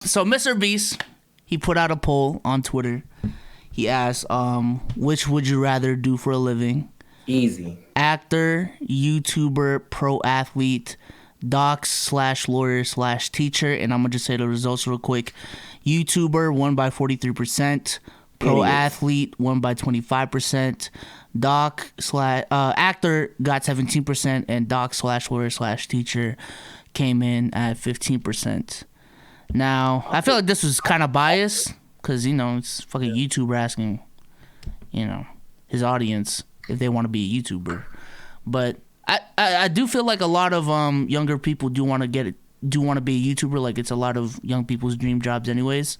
So MrBeast, he put out a poll on Twitter. He asked, which would you rather do for a living? Easy. Actor, YouTuber, pro athlete, doc slash lawyer slash teacher. And I'm gonna just say the results real quick. YouTuber won by 43%. Pro athlete won by 25%. Doc slash actor got 17%, and doc slash lawyer slash teacher came in at 15%. Now, I feel like this was kind of biased because, it's fucking YouTuber asking, his audience if they want to be a YouTuber. But I do feel like a lot of younger people do want to be a YouTuber. Like, it's a lot of young people's dream jobs anyways.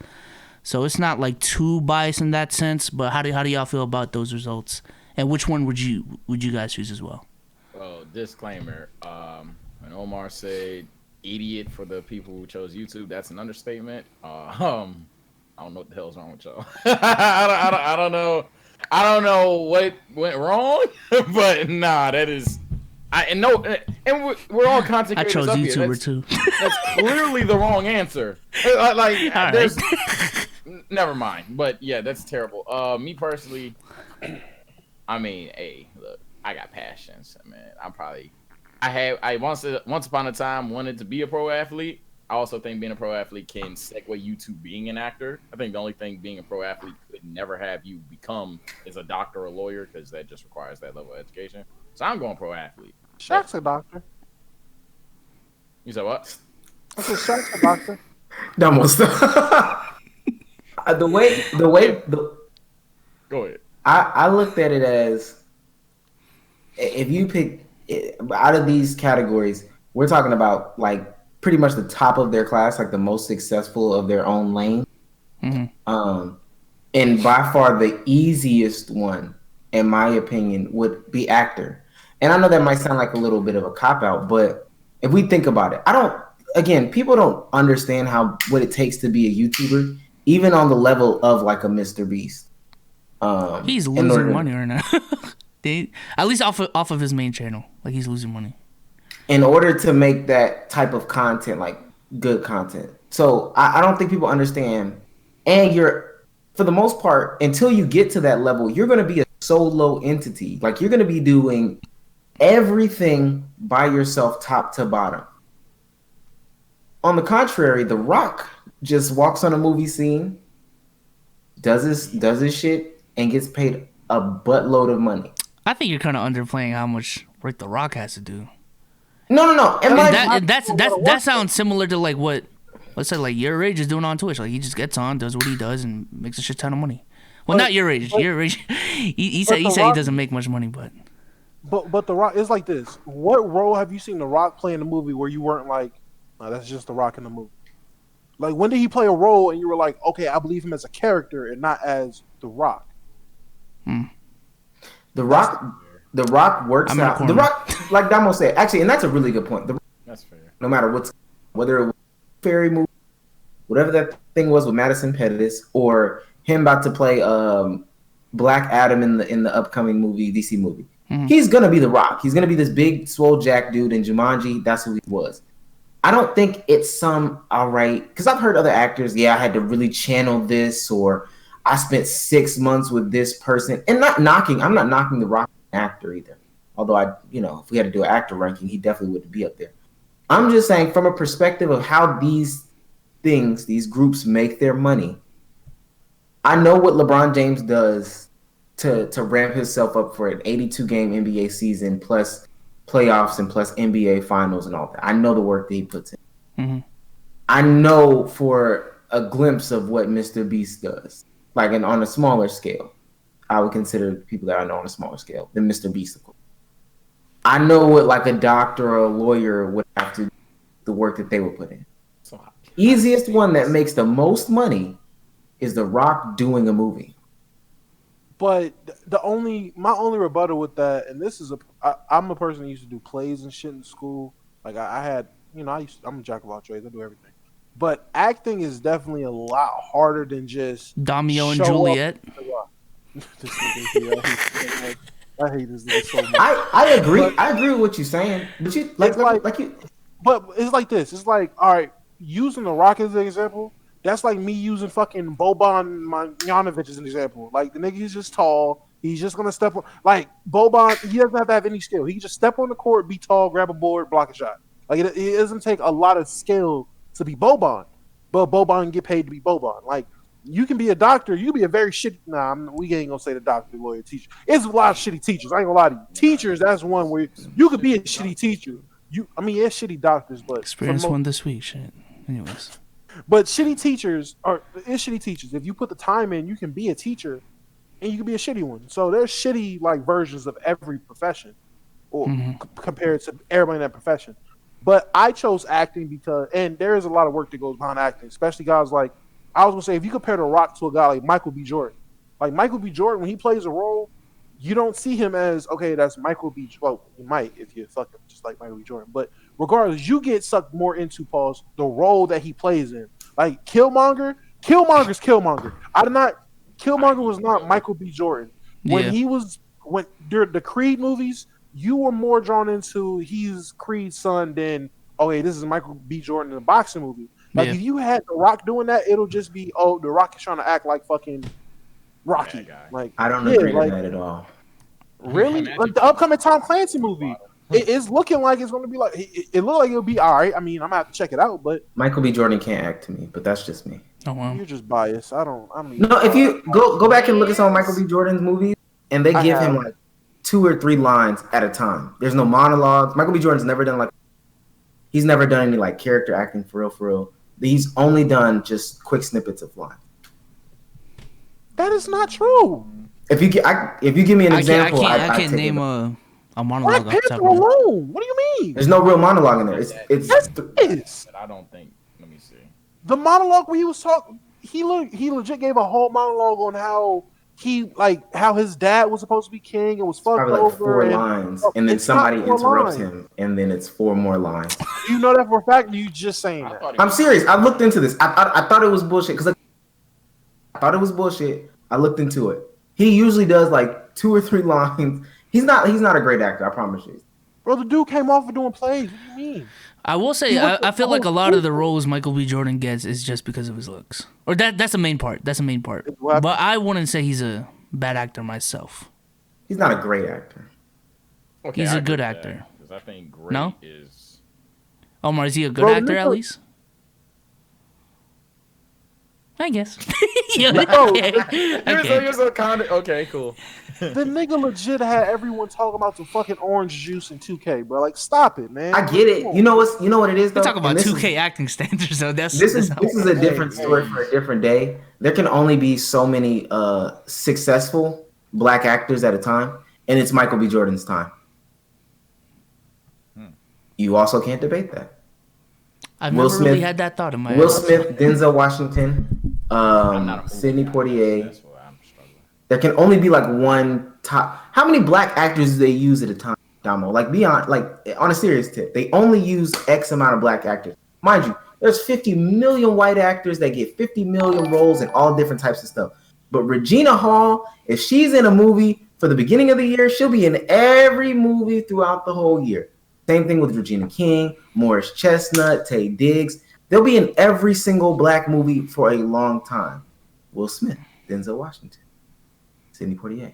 So it's not like too biased in that sense. But how do y'all feel about those results? And which one would you guys choose as well? Well, disclaimer. When Omar said idiot for the people who chose YouTube, that's an understatement. I don't know what the hell's wrong with y'all. I don't know. I don't know what went wrong, but nah, that is. And we're all content creators. I chose YouTuber too. That's clearly the wrong answer. Like, there's. Never mind. But yeah, that's terrible. Me personally, I mean, hey, look, I got passions. Man, I once upon a time wanted to be a pro athlete. I also think being a pro athlete can segue you to being an actor. I think the only thing being a pro athlete could never have you become is a doctor or a lawyer, because that just requires that level of education. So I'm going pro athlete. Shaq's a doctor. You said what? I said Shaq's a doctor. The way Go ahead. I looked at it as, if you pick out of these categories, we're talking about like pretty much the top of their class, like the most successful of their own lane. Mm-hmm. And by far the easiest one, in my opinion, would be actor. And I know that might sound like a little bit of a cop-out, but if we think about it, people don't understand what it takes to be a YouTuber, even on the level of like a MrBeast. He's losing money right now. At least off of his main channel, like he's losing money. In order to make that type of content, like good content. So I don't think people understand. And for the most part, until you get to that level, you're going to be a solo entity. Like, you're going to be doing everything by yourself, top to bottom. On the contrary, The Rock just walks on a movie scene, does his shit, and gets paid a buttload of money. I think you're kind of underplaying how much work The Rock has to do. No. That sounds similar to like what, let's say, like Your Age is doing on Twitch. Like, he just gets on, does what he does, and makes a shit ton of money. Well, not Your Age. Your Age. He said he doesn't make much money, but The Rock is like this. What role have you seen The Rock play in the movie where you weren't like, no, that's just The Rock in the movie? Like, when did he play a role and you were like, okay, I believe him as a character and not as The Rock? The Rock works out. The Rock, like Damo said, actually, and that's a really good point. That's fair. No matter whether it was a fairy movie, whatever that thing was with Madison Pettis, or him about to play Black Adam in the upcoming DC movie, he's gonna be The Rock. He's gonna be this big swole jack dude in Jumanji. That's who he was. I don't think it's alright, because I've heard other actors, I had to really channel this, or I spent 6 months with this person. And I'm not knocking The Rock actor either. Although if we had to do an actor ranking, he definitely would be up there. I'm just saying, from a perspective of how these groups make their money, I know what LeBron James does to ramp himself up for an 82-game NBA season, plus playoffs and plus NBA finals and all that. I know the work that he puts in. Mm-hmm. I know for a glimpse of what MrBeast does, like on a smaller scale. I would consider people that I know on a smaller scale than MrBeast, of course. I know what like a doctor or a lawyer would have to do, the work that they would put in. Easiest one that makes the most money is The Rock doing a movie. But my only rebuttal with that, and this is I'm a person who used to do plays and shit in school. Like I had, I'm a jack of all trades. I do everything. But acting is definitely a lot harder than just Damio and Juliet. I hate this nigga so much. I agree. I agree with what you're saying. But But it's like this. It's like, all right, using The Rock as an example, That's like me using fucking Boban Marjanovic as an example. Like the nigga is just tall. He's just gonna step on. Like Boban, he doesn't have to have any skill. He can just step on the court, be tall, grab a board, block a shot. Like it doesn't take a lot of skill to be Boban, but Boban can get paid to be Boban. Like you can be a doctor, you can be a very shitty. Nah, we ain't gonna say the doctor, lawyer, teacher. It's a lot of shitty teachers. I ain't gonna lie to you. Teachers, that's one where you could be a shitty teacher. It's shitty doctors, but Experience one this week. Shit. Anyways. But shitty teachers it's shitty teachers. If you put the time in, you can be a teacher, and you can be a shitty one. So there's shitty like versions of every profession, or compared to everybody in that profession. But I chose acting because, and there is a lot of work that goes behind acting, especially guys like, I was gonna say, if you compare The Rock to a guy like Michael B. Jordan, when he plays a role, you don't see him as, okay, that's Michael B. Well, you might if you fuck him just like Michael B. Jordan, but regardless, you get sucked more into the role that he plays in. Like Killmonger's Killmonger. Killmonger was not Michael B. Jordan. When during the Creed movies, you were more drawn into he's Creed's son than, okay, this is Michael B. Jordan in a boxing movie. Like if you had The Rock doing that, it'll just be, oh, The Rock is trying to act like fucking Rocky. Like I don't agree with that at all. Really? Like the upcoming Tom Clancy movie, it's looking like it's going to be like, it looked like it'll be all right. I mean, I'm going to have to check it out, but Michael B. Jordan can't act to me, but that's just me. Oh, wow. You're just biased. No, if you go back and look at some of Michael B. Jordan's movies, and they give him like 2 or 3 lines at a time. There's no monologues. Michael B. Jordan's never done he's never done any like character acting for real. He's only done just quick snippets of lines. That is not true. If you give me an example, I can't name a monologue. Black Panther alone. What do you mean? There's no real monologue in there. It's I don't think. Let me see. The monologue where he was talking, he legit gave a whole monologue on how his dad was supposed to be king and was fucked probably over. 4 lines, and then somebody interrupts him, and then it's 4 more lines. Do you know that for a fact? Or you just saying that? I'm serious. I looked into this. I thought it was bullshit because I thought it was bullshit. I looked into it. He usually does like 2 or 3 lines. He's not a great actor. I promise you. Bro, the dude came off of doing plays. What do you mean? I will say, I feel like a lot of the roles Michael B. Jordan gets is just because of his looks, or that's the main part. But I wouldn't say he's a bad actor myself. He's not a great actor. Okay, he's a good actor. Because I think great is. Omar, is he a good actor at least? I guess. You're so kind of okay. Cool. The nigga legit had everyone talking about some fucking orange juice in 2K, bro. Like, stop it, man. I get it. You know what it is though. We're talking about 2K acting standards, though. This is a different story for a different day. There can only be so many successful black actors at a time, and it's Michael B. Jordan's time. You also can't debate that. I've never really had that thought in my head. Will Smith, Denzel Washington, Sidney Poitier. There can only be like one top. How many black actors do they use at a time, Damo? Like on a serious tip, they only use X amount of black actors. Mind you, there's 50 million white actors that get 50 million roles in all different types of stuff. But Regina Hall, if she's in a movie for the beginning of the year, she'll be in every movie throughout the whole year. Same thing with Regina King, Morris Chestnut, Taye Diggs. They'll be in every single black movie for a long time. Will Smith, Denzel Washington, Sidney Poitier.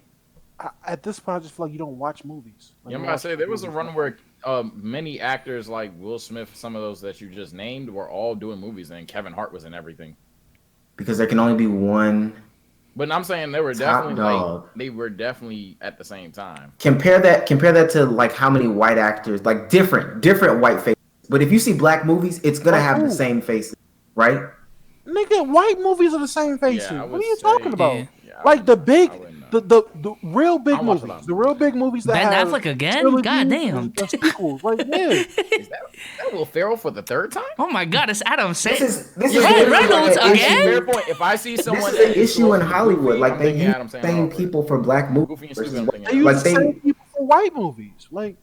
At this point, I just feel like you don't watch movies. Like, I'm about to say there was a run where many actors like Will Smith, some of those that you just named, were all doing movies, and Kevin Hart was in everything. Because there can only be one. But I'm saying they were definitely at the same time. Compare that to like how many white actors, like different white faces. But if you see black movies, it's gonna have the same faces, right? Nigga, white movies are the same faces. Yeah, what are you talking about? Yeah, like the real big movies, the real big movies that Ben have Affleck again. God damn. Sequels, like yeah. Is that Will Ferrell for the 3rd time? Oh my God, it's Adam Sandler. This is Reynolds again. Fair point. If I see someone, this is an issue in Hollywood. Like they use the same people for black movies. They use the same people for white movies. Like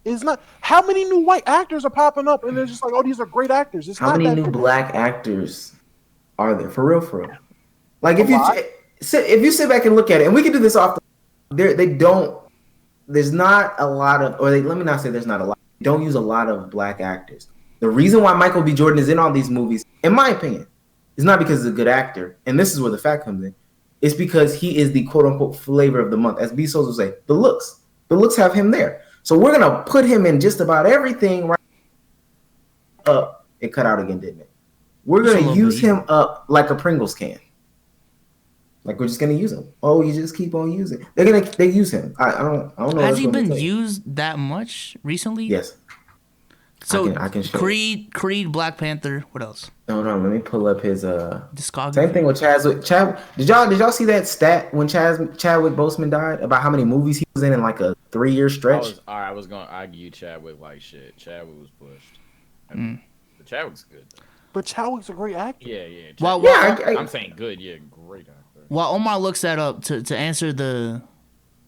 it's not. How many new white actors are popping up, and they're just like, oh, these are great actors. It's how not many that new different. black actors are there for real? Like if you sit back and look at it, and we can do this off. There's not a lot of, let me not say there's not a lot. They don't use a lot of black actors. The reason why Michael B. Jordan is in all these movies, in my opinion, It's not because he's a good actor, and this is where the fact comes in. It's because he is the quote unquote flavor of the month, as B Souls will say. The looks have him there. So we're gonna put him in just about everything right up. It cut out again, didn't it? We're gonna use him up like a Pringles can. Like we're just gonna use him. Oh, you just keep on using. They use him. I don't know. Has he been used that much recently? Yes. So I can show Creed, Black Panther. What else? No, let me pull up his discography. Same thing with Chad. Did y'all see that stat when Chadwick Boseman died about how many movies he was in like a 3-year stretch? I was gonna argue Chadwick like shit. Chadwick was pushed. But Chadwick's good though. But Chadwick's a great actor. Yeah. I'm saying good. Yeah, great actor. While Omar looks that up to answer to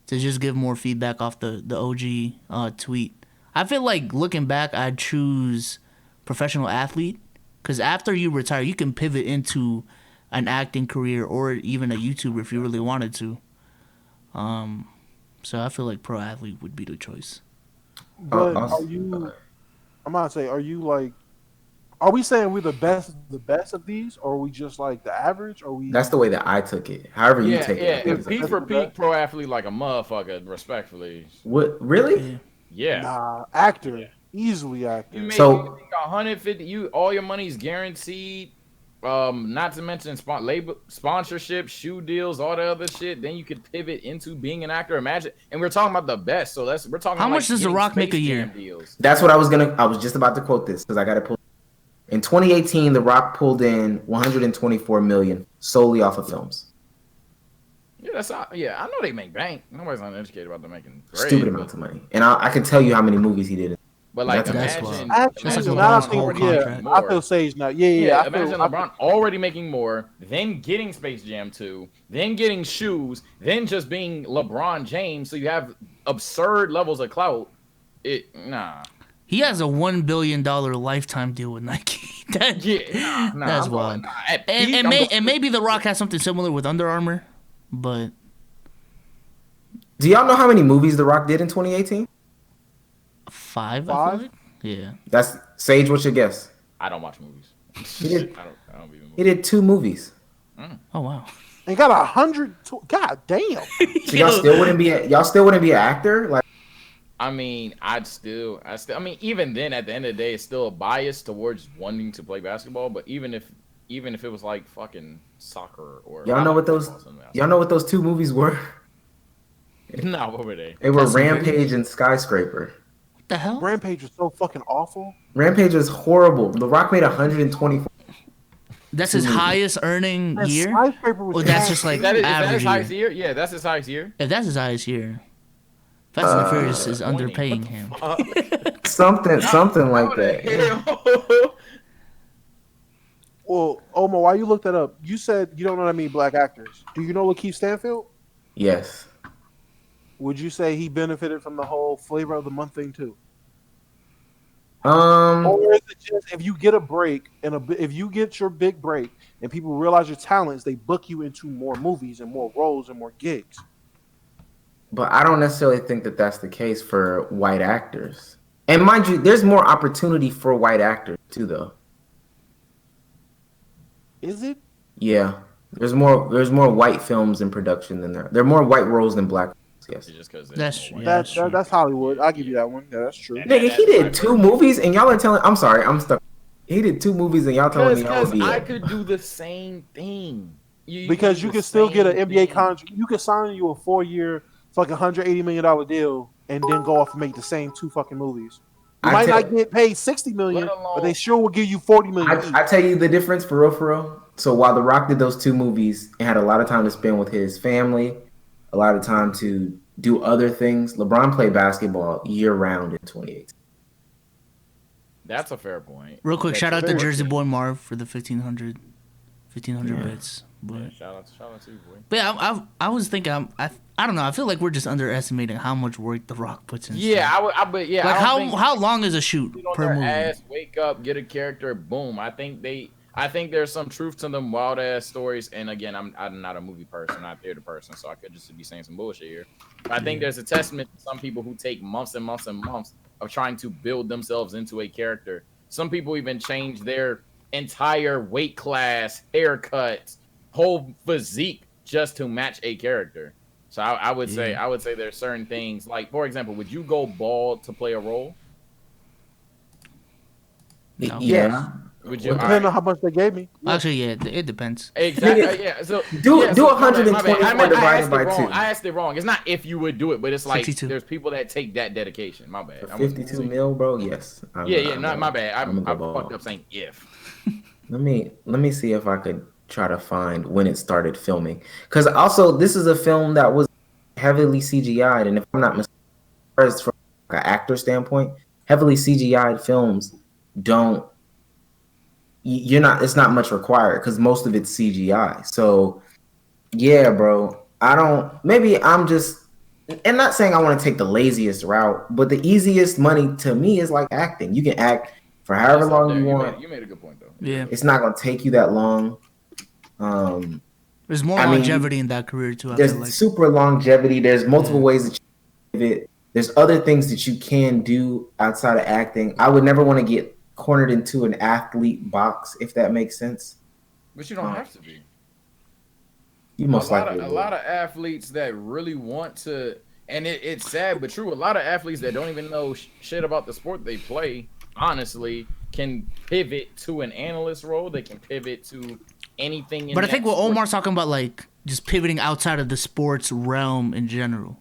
just give more feedback off the OG tweet. I feel like looking back, I'd choose professional athlete because after you retire, you can pivot into an acting career or even a YouTuber if you really wanted to. So I feel like pro athlete would be the choice. But are you? I'm about to say, are you like? Are we saying we're the best of these, or are we just like the average? Or we? That's the way that I took it. However you take it. Yeah, peak for peak pro athlete like a motherfucker, respectfully. What really? Yeah. Nah, actor. Easily actor. You make 150. All your money's guaranteed. Not to mention sponsorship, shoe deals, all the other shit. Then you could pivot into being an actor. Imagine, and we're talking about the best. So we're talking. How much does The Rock make a year? Deals. That's what I was just about to quote this because I got to pull. In 2018, The Rock pulled in 124 million solely off of films. Yeah, I know they make bank. Nobody's uneducated about them making stupid amounts of money, and I can tell you how many movies he did. But like, imagine LeBron's whole contract. I feel Sage now. Yeah. Imagine LeBron already making more, then getting Space Jam 2, then getting shoes, then just being LeBron James. So you have absurd levels of clout. He has a $1 billion lifetime deal with Nike. That's wild. And maybe The Rock has something similar with Under Armour, but. Do y'all know how many movies The Rock did in 2018? 5? I feel like? Yeah. That's Sage. What's your guess? I don't watch movies. He did. I don't even. He did 2 movies. Oh wow. And got 100. God damn. So y'all still wouldn't be an actor, like. I mean, I mean, even then, at the end of the day, it's still a bias towards wanting to play basketball. But even if it was like fucking soccer or y'all know what those 2 movies were? No, what were they? They were Rampage and Skyscraper. What the hell? Rampage was so fucking awful. Rampage was horrible. The Rock made 124. That's his highest earning year? Skyscraper was that's just like average that his highest year? Yeah, that's his highest year. If that's his highest year, Fast and the Furious is underpaying him. something like that. Well, Omar, why you looked that up? You said you don't know that many black actors. Do you know Lakeith Stanfield? Yes. Would you say he benefited from the whole flavor of the month thing too? Or is it just if you get a break if you get your big break and people realize your talents, they book you into more movies and more roles and more gigs? But I don't necessarily think that that's the case for white actors. And mind you, there's more opportunity for white actors too, though. Is it? Yeah, there's more white films in production than there are more white roles than black. Yes, that's true. That's Hollywood. I'll give you that one. Yeah, that's true. Nigga, he did 2 movies, and y'all are telling. I'm sorry, I'm stuck. He did 2 movies, and y'all telling me I could do the same thing. Because you can still get an NBA contract. You can sign you a 4-year, fucking $180 million deal, and then go off and make the same 2 fucking movies. You might not get paid $60 million, but they sure will give you $40 million. I tell you the difference for real. So while The Rock did those 2 movies and had a lot of time to spend with his family, a lot of time to do other things, LeBron played basketball year round in 2018. That's a fair point. Real quick, shout out to Jersey Boy Marv for the 1500 bits. But shout out to you, boy. But yeah, I was thinking, I don't know. I feel like we're just underestimating how much work The Rock puts in. Yeah, but yeah. Like how long is a shoot per movie? Wake up, get a character, boom. I think there's some truth to them wild ass stories. And again, I'm not a movie person, not a theater person, so I could just be saying some bullshit here. But I think there's a testament to some people who take months and months and months of trying to build themselves into a character. Some people even change their entire weight class, haircuts, whole physique just to match a character. So I would say there's certain things like, for example, would you go bald to play a role? No. Yeah. Would you? Depending on how much they gave me. Yeah. Actually, yeah, it depends. Exactly. Yeah. So Do yeah, so, 124 divided by 2. I asked it wrong. It's not if you would do it, but it's like 62. there's people that take that dedication. My bad. 52 mil, bro. Yes. Not my bad. I fucked up saying if. Let me see if I could try to find when it started filming. Because also, this is a film that was heavily CGI'd, and if I'm not mistaken, from an actor standpoint, heavily CGI'd films don't. It's not much required because most of it's CGI. So yeah, bro. Maybe I'm just, and not saying I want to take the laziest route, but the easiest money to me is like acting. You can act for however long you want. You made a good point though. Yeah. It's not gonna take you that long. There's more longevity in that career too. There's super longevity. There's multiple ways that you give it. There's other things that you can do outside of acting. I would never want to get cornered into an athlete box, if that makes sense. But you don't have to be. You most likely a lot of athletes that really want to, and it's sad but true. A lot of athletes that don't even know shit about the sport they play, honestly, can pivot to an analyst role. They can pivot to anything. But I think what Omar's talking about, like just pivoting outside of the sports realm in general.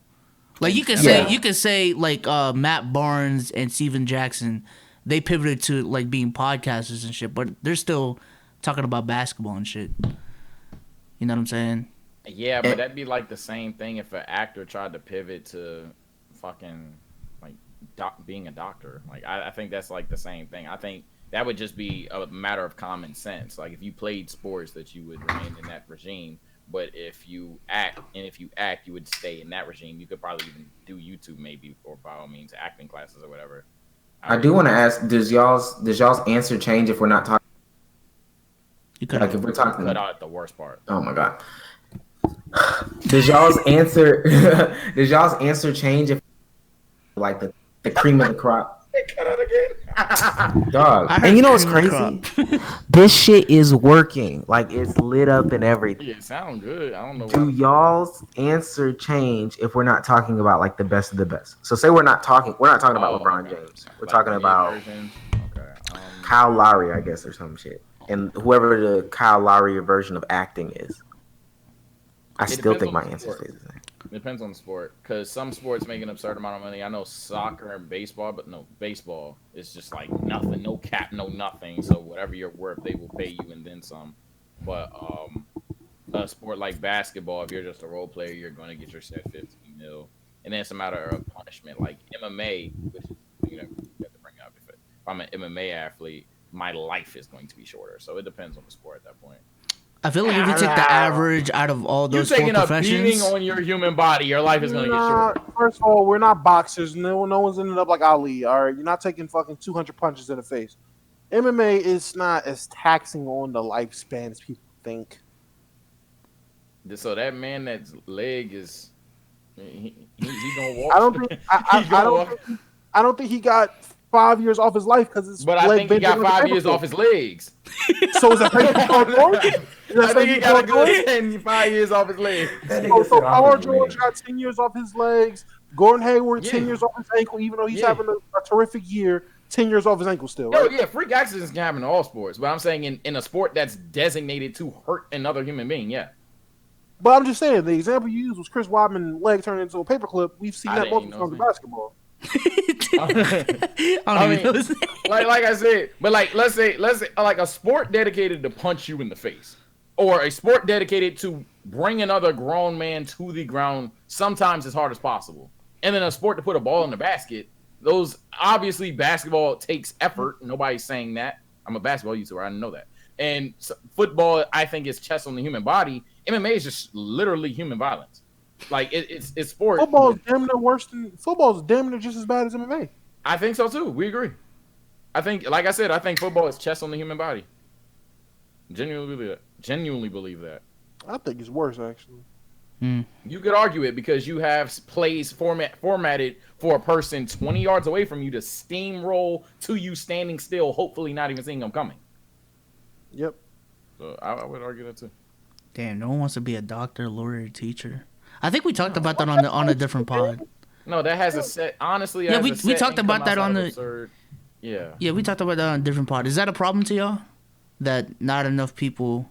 Like you could say like Matt Barnes and Steven Jackson. They pivoted to like being podcasters and shit, but they're still talking about basketball and shit. You know what I'm saying? Yeah, but that'd be like the same thing if an actor tried to pivot to fucking like being a doctor. Like I think that's like the same thing. I think that would just be a matter of common sense. Like if you played sports, that you would remain in that regime. But if you act, you would stay in that regime. You could probably even do YouTube maybe, or by all means, acting classes or whatever. I do want to ask: Does y'all's answer change if we're not talking? Like if we're talking, cut out the worst part. Oh my god! Does y'all's answer change if like the cream of the crop? Cut out again. Dog. And you know what's crazy? This shit is working. Like it's lit up and everything. Yeah, it sounds good. I don't know. Do y'all's answer change if we're not talking about like the best of the best? So say we're not talking about LeBron James. We're talking about Kyle Lowry, I guess, or some shit. And whoever the Kyle Lowry version of acting is. I still think my answer stays the same. Depends on the sport, because some sports make an absurd amount of money. I know soccer and baseball, but no, baseball is just like nothing, no cap, no nothing. So whatever you're worth, they will pay you and then some. But a sport like basketball, if you're just a role player, you're going to get your set 15 mil, and then it's a matter of punishment. Like MMA, which is, you have to bring up if I'm an MMA athlete, my life is going to be shorter. So it depends on the sport at that point. I feel like if you take the average out of all those sport professions, you're taking a beating on your human body, your life is going to get shorter. First of all, we're not boxers. No one's ended up like Ali. All right, you're not taking fucking 200 punches in the face. MMA is not as taxing on the lifespan as people think. So that man, that's leg is he gonna walk. I don't think he got 5 years off his life because it's. But I think he got 5 years off his legs. So is that I think he got a good 5 years off his legs. So Paul George got 10 years off his legs. Gordon Hayward 10 years off his ankle, even though he's having a terrific year. 10 years off his ankle still. Right? Yeah, freak accidents can happen in all sports. But I'm saying in a sport that's designated to hurt another human being, yeah. But I'm just saying, the example you used was Chris Weidman leg turned into a paperclip. We've seen that multiple times in basketball. I mean, like I said, but like let's say like a sport dedicated to punch you in the face, or a sport dedicated to bring another grown man to the ground sometimes as hard as possible, and then a sport to put a ball in the basket. Those obviously basketball takes effort. Nobody's saying that. I'm a basketball YouTuber. I know that. And football, I think, is chess on the human body. MMA is just literally human violence. Like it's sport. Football is damn near worse than football is damn near just as bad as MMA. I think so too. We agree. I think, like I said, I think football is chess on the human body. Genuinely believe that. I think it's worse actually. You could argue it because you have plays formatted for a person 20 yards away from you to steamroll to you standing still, hopefully not even seeing them coming. Yep. So I would argue that too. Damn, no one wants to be a doctor, lawyer, teacher. I think we talked about that on a different pod. No, that has a set. Honestly, Yeah, has a we set talked income about that outside on of the. absurd. Yeah. Yeah, we talked about that on a different pod. Is that a problem to y'all? That not enough people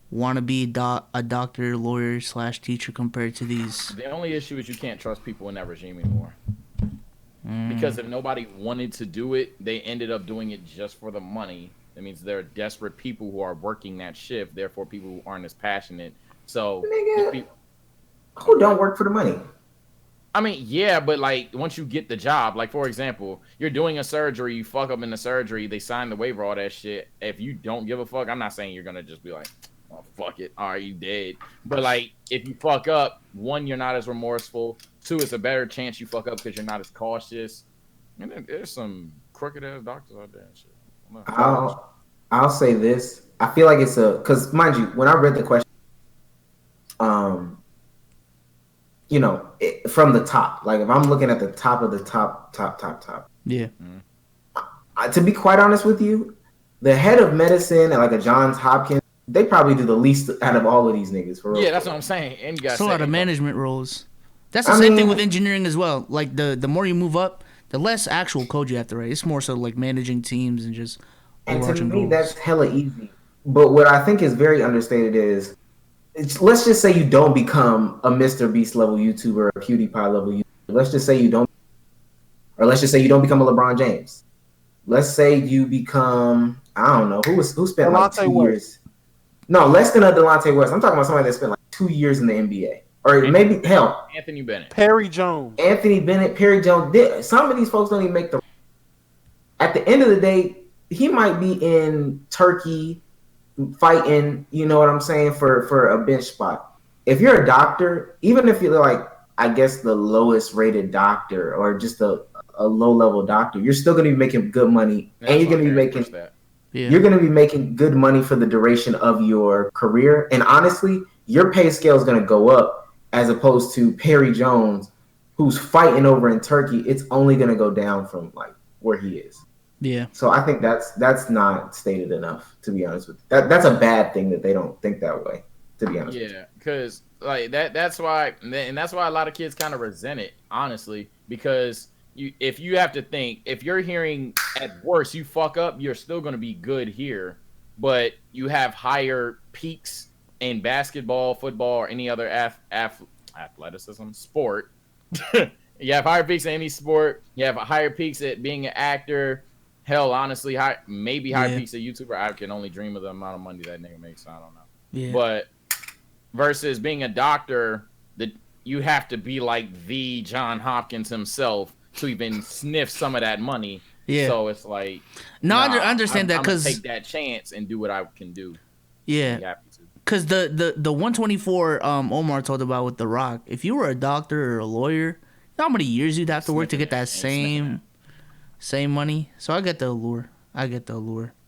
want to be a doctor, lawyer / teacher compared to these. The only issue is you can't trust people in that regime anymore. Because if nobody wanted to do it, they ended up doing it just for the money. That means there are desperate people who are working that shift. Therefore, people who aren't as passionate. So, Nigga, who don't work for the money? I mean, yeah, but like once you get the job, like for example, you're doing a surgery, you fuck up in the surgery, they sign the waiver, all that shit. If you don't give a fuck, I'm not saying you're gonna just be like, oh, fuck it, all right, you dead. But like, if you fuck up, one, you're not as remorseful. Two, it's a better chance you fuck up because you're not as cautious. And then there's some crooked ass doctors out there and shit. I'll say this. I feel like it's because mind you, when I read the question, you know, from the top, like if I'm looking at the top of the top. Yeah. To be quite honest with you, the head of medicine at like a Johns Hopkins, they probably do the least out of all of these niggas. For real. Yeah, that's what I'm saying. And you got a lot of management roles. That's the same thing with engineering as well. Like the more you move up, the less actual code you have to write. It's more so like managing teams and just overarching to me, goals. that's hella easy. But what I think is very understated is, let's just say you don't become a MrBeast level YouTuber or a PewDiePie level YouTuber. Let's just say you don't, or let's just say you don't become a LeBron James. Let's say you become, I don't know, who spent like 2 years. No, less than a Delonte West. I'm talking about somebody that spent like 2 years in the NBA. Or maybe, hell. Anthony Bennett. Perry Jones. Perry Jones. Some of these folks don't even make the... At the end of the day, he might be in Turkey fighting, you know what I'm saying, for a bench spot. If you're a doctor, even if you're like, I guess the lowest rated doctor or just a low-level doctor, you're still going to be making good money. And you're going to be making... Yeah. You're going to be making good money for the duration of your career. And honestly, your pay scale is going to go up as opposed to Perry Jones, who's fighting over in Turkey. It's only going to go down from like where he is. Yeah. So I think that's not stated enough, to be honest with you. That's a bad thing that they don't think that way, to be honest. Yeah, because like that's why a lot of kids kind of resent it, honestly, because if you have to think, if you're hearing at worst you fuck up, you're still going to be good here, but you have higher peaks in basketball, football, or any other athleticism sport. You have higher peaks in any sport. You have higher peaks at being an actor. Hell, honestly, maybe higher peaks at YouTuber. I can only dream of the amount of money that nigga makes. I don't know. Yeah. But versus being a doctor, that you have to be like the John Hopkins himself to even sniff some of that money. Yeah. So it's like, I understand that because take that chance and do what I can do. Yeah. Because the 124 Omar talked about with The Rock, if you were a doctor or a lawyer, you know how many years you'd have to work to get that same money. So I get the allure.